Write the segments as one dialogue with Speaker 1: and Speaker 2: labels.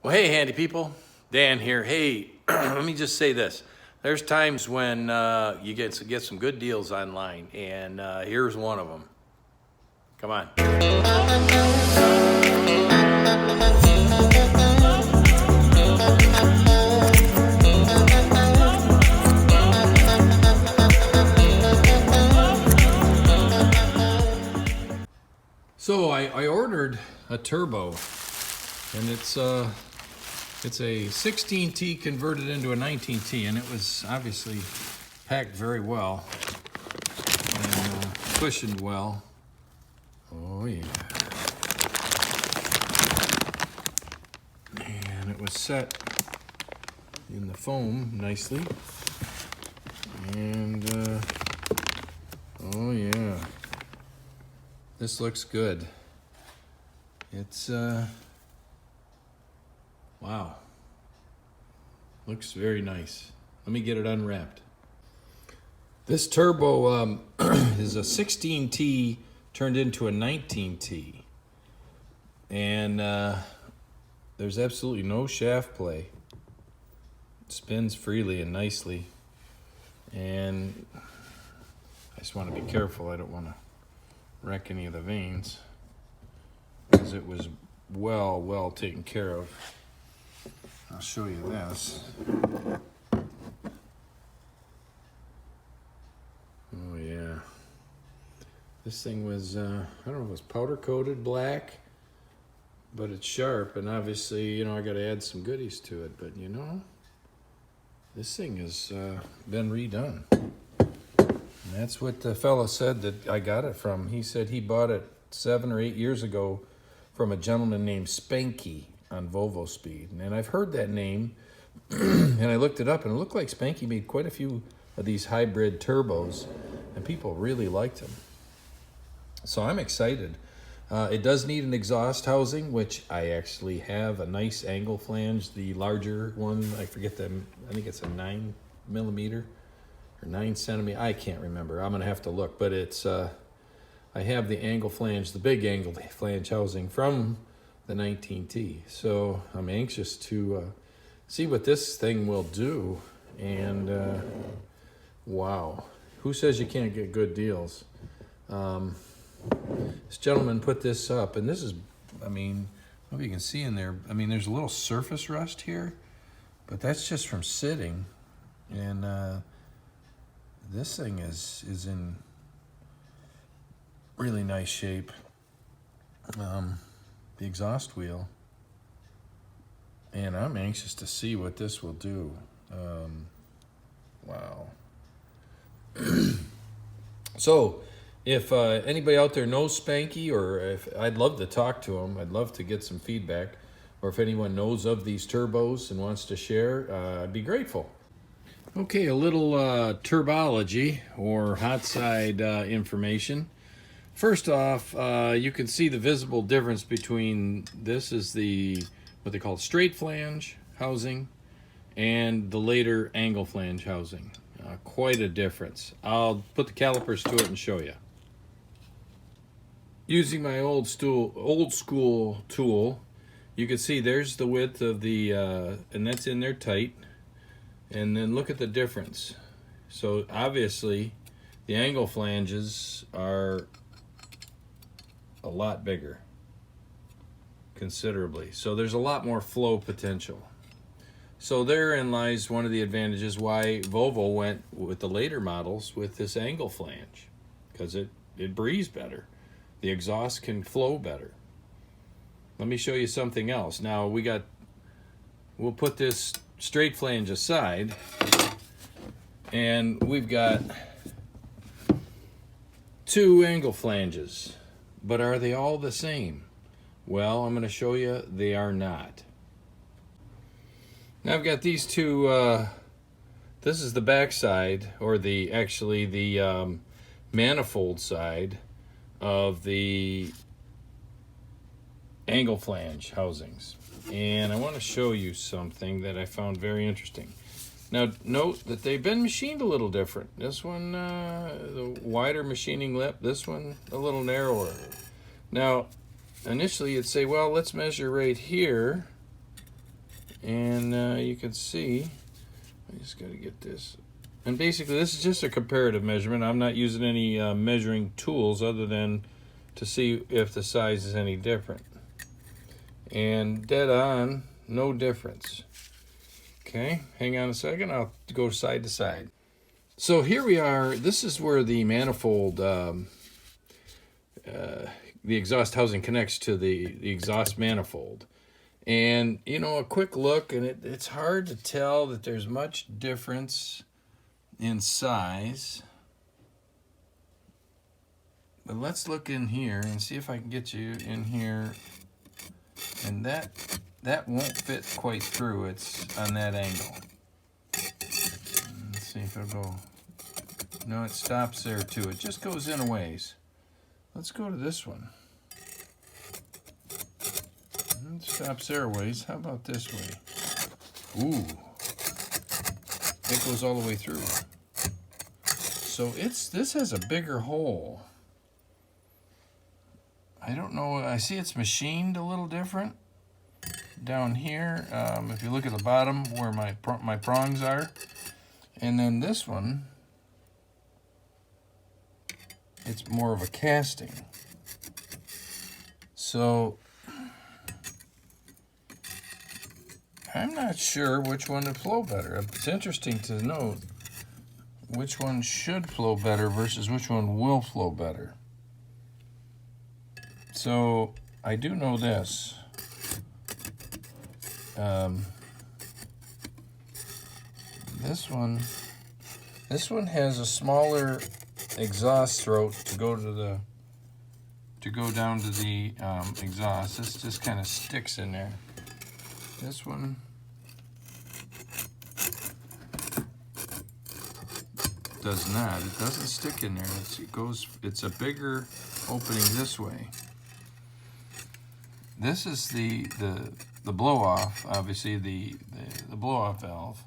Speaker 1: Well, hey, handy people, Dan here. Hey, let me just say this. There's times when you get some good deals online, and here's one of them. Come on. So I ordered a turbo, and it's a 16T converted into a 19T, and it was obviously packed very well and cushioned well. Oh yeah. And it was set in the foam nicely. And oh yeah. This looks good. It's wow. Looks very nice. Let me get it unwrapped. This turbo is a 16T turned into a 19T. And there's absolutely no shaft play. It spins freely and nicely. And I just want to be careful. I don't want to wreck any of the vanes, because it was well taken care of. I'll show you this. Oh yeah, this thing was I don't know if it was powder coated black, but it's sharp, and obviously I got to add some goodies to it, but this thing has been redone. And that's what the fellow said that I got it from. He said he bought it 7 or 8 years ago from a gentleman named Spanky on Volvo Speed. And I've heard that name, and I looked it up, and it looked like Spanky made quite a few of these hybrid turbos, and people really liked them. So I'm excited. It does need an exhaust housing, which I actually have a nice angle flange, the larger one. I forget them. I think it's a 9mm. 9 centimeter, I can't remember. I'm gonna have to look, but it's I have the angle flange, the big angle flange housing from the 19T. So I'm anxious to see what this thing will do. And wow, who says you can't get good deals? This gentleman put this up, and this is, I mean, I hope you can see in there. I mean, there's a little surface rust here, but that's just from sitting. And this thing is in really nice shape. The exhaust wheel, and I'm anxious to see what this will do. Wow. So if anybody out there knows Spanky, or if I'd love to talk to him, I'd love to get some feedback, or if anyone knows of these turbos and wants to share, I'd be grateful. Okay, a little turbology or hot side information. First off, you can see the visible difference between this is the what they call straight flange housing and the later angle flange housing. Quite a difference. I'll put the calipers to it and show you. Using my old school tool, you can see there's the width of the and that's in there tight. And then look at the difference. So obviously the angle flanges are a lot bigger, considerably. So there's a lot more flow potential. So therein lies one of the advantages why Volvo went with the later models with this angle flange, because it breathes better. The exhaust can flow better. Let me show you something else. Now we'll put this straight flange aside, and we've got 2 angle flanges, but are they all the same? Well, I'm going to show you they are not. Now I've got these 2, this is the back side, or the manifold side of the angle flange housings. And I want to show you something that I found very interesting. Now note that they've been machined a little different. This one, the wider machining lip, this one a little narrower. Now initially you'd say, well, let's measure right here And you can see, I just got to get this. And basically, this is just a comparative measurement. I'm not using any measuring tools other than to see if the size is any different. And dead on, no difference. Okay, hang on a second. I'll go side to side. So here we are. This is where the manifold, the exhaust housing connects to the exhaust manifold. And, you know, a quick look, and it's hard to tell that there's much difference in size. But let's look in here and see if I can get you in here. And that won't fit quite through. It's on that angle. Let's see if it'll go. No, it stops there too. It just goes in a ways. Let's go to this one. It stops there a ways. How about this way? Ooh. It goes all the way through. So this has a bigger hole. I don't know. I see it's machined a little different down here. If you look at the bottom where my prongs are, and then this one, it's more of a casting. So I'm not sure which one would flow better. It's interesting to know which one should flow better versus which one will flow better. So I do know this. This one has a smaller exhaust throat to go down to the exhaust. This just kind of sticks in there. This one does not. It doesn't stick in there. It's a bigger opening this way. This is the blow-off, obviously the blow-off valve,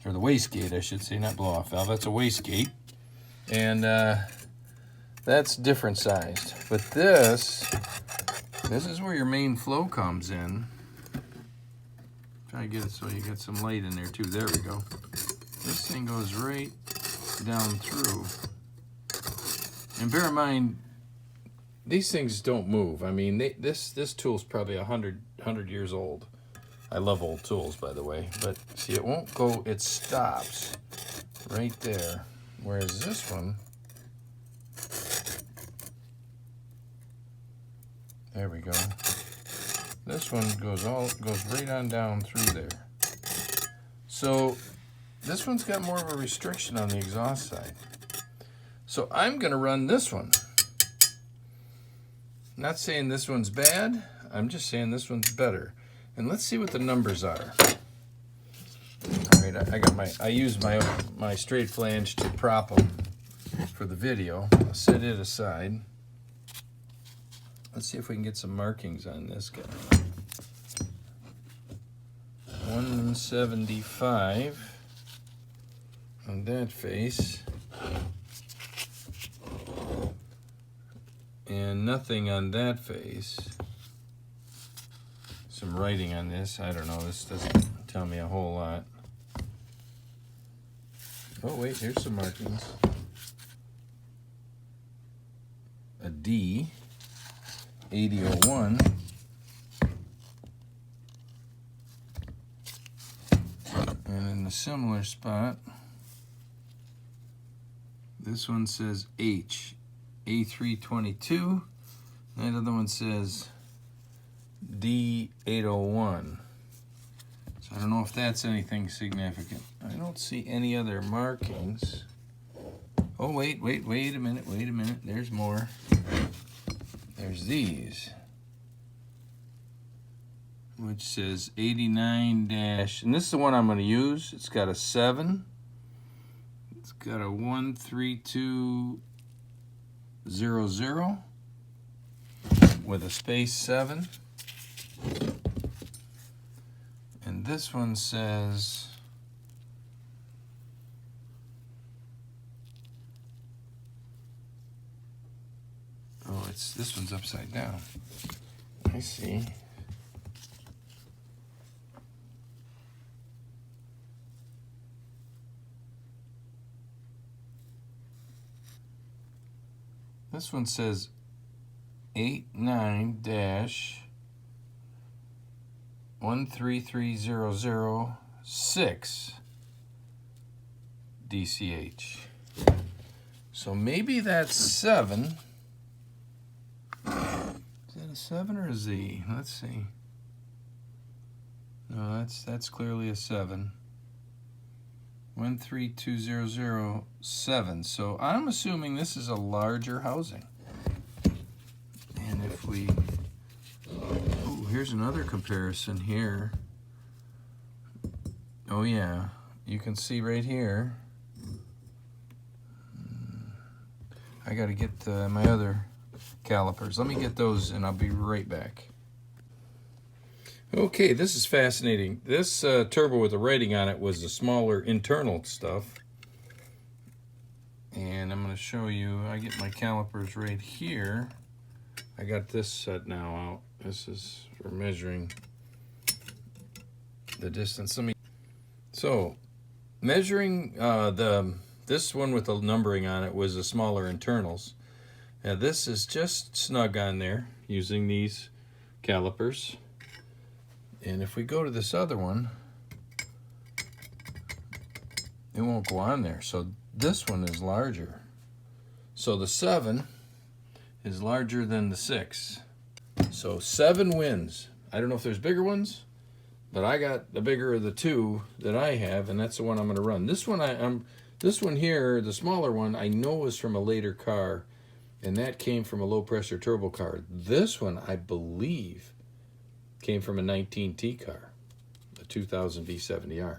Speaker 1: or the wastegate, I should say, not blow-off valve. That's a wastegate, and that's different sized. But this is where your main flow comes in. Try to get it so you get some light in there too. There we go. This thing goes right down through. And bear in mind, these things don't move. I mean, this tool's probably 100 years old. I love old tools, by the way. But see, it won't go, it stops right there. Whereas this one, there we go. This one goes right on down through there. So this one's got more of a restriction on the exhaust side. So I'm going to run this one. Not saying this one's bad. I'm just saying this one's better. And let's see what the numbers are. All right, I use my straight flange to prop them for the video. I'll set it aside. Let's see if we can get some markings on this guy. 175 on that face. And nothing on that face. Some writing on this. I don't know. This doesn't tell me a whole lot. Oh, wait. Here's some markings. A D. 8001. And in a similar spot, this one says H. A322. That other one says D801. So I don't know if that's anything significant. I don't see any other markings. Oh, wait a minute. There's more. There's these, which says 89 dash, and this is the one I'm going to use. It's got a 7. It's got a 13200 with a space 7. And this one says this one's upside down. I see. This one says 89-133006 DCH. So maybe that's 7. Is that a 7 or a Z? Let's see. No, that's clearly a 7. 132007. So I'm assuming this is a larger housing. And if we, oh, here's another comparison here. Oh yeah, you can see right here. I gotta get my other calipers. Let me get those and I'll be right back. Okay, this is fascinating. This turbo with the rating on it was the smaller internal stuff. And I'm going to show you, I get my calipers right here. I got this set now out. This is for measuring the distance. So, measuring this one with the numbering on it was the smaller internals. Now this is just snug on there using these calipers. And if we go to this other one, it won't go on there. So this one is larger. So the 7 is larger than the 6. So 7 wins. I don't know if there's bigger ones, but I got the bigger of the 2 that I have, and that's the one I'm going to run. This one this one here, the smaller one, I know is from a later car, and that came from a low pressure turbo car. This one, I believe, came from a 19T car, a 2000 V70R.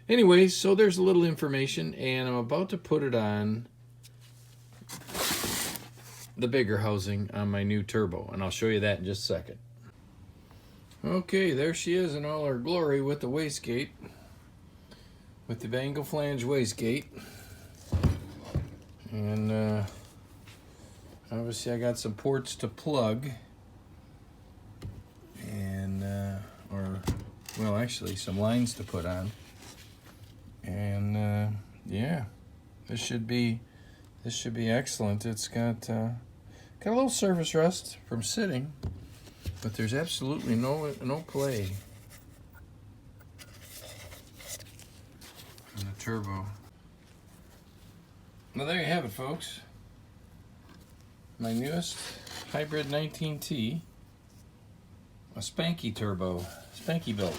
Speaker 1: Anyways, so there's a little information, and I'm about to put it on the bigger housing on my new turbo, and I'll show you that in just a second. Okay, there she is in all her glory with the wastegate, with the angle flange wastegate. And obviously I got some ports to plug. And well, actually some lines to put on, and yeah, this should be excellent. It's got a little surface rust from sitting, but there's absolutely no play in the turbo. Well, there you have it, folks. My newest hybrid 19T. A Spanky turbo, Spanky built.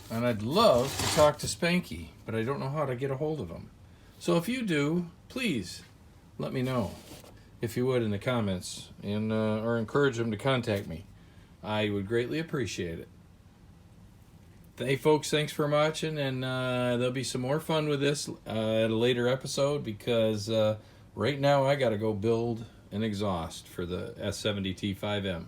Speaker 1: And I'd love to talk to Spanky, but I don't know how to get a hold of him. So if you do, please let me know, if you would, in the comments, and or encourage him to contact me. I would greatly appreciate it. Hey folks, thanks for watching, and there'll be some more fun with this at a later episode, because right now I gotta go build an exhaust for the S70T5M.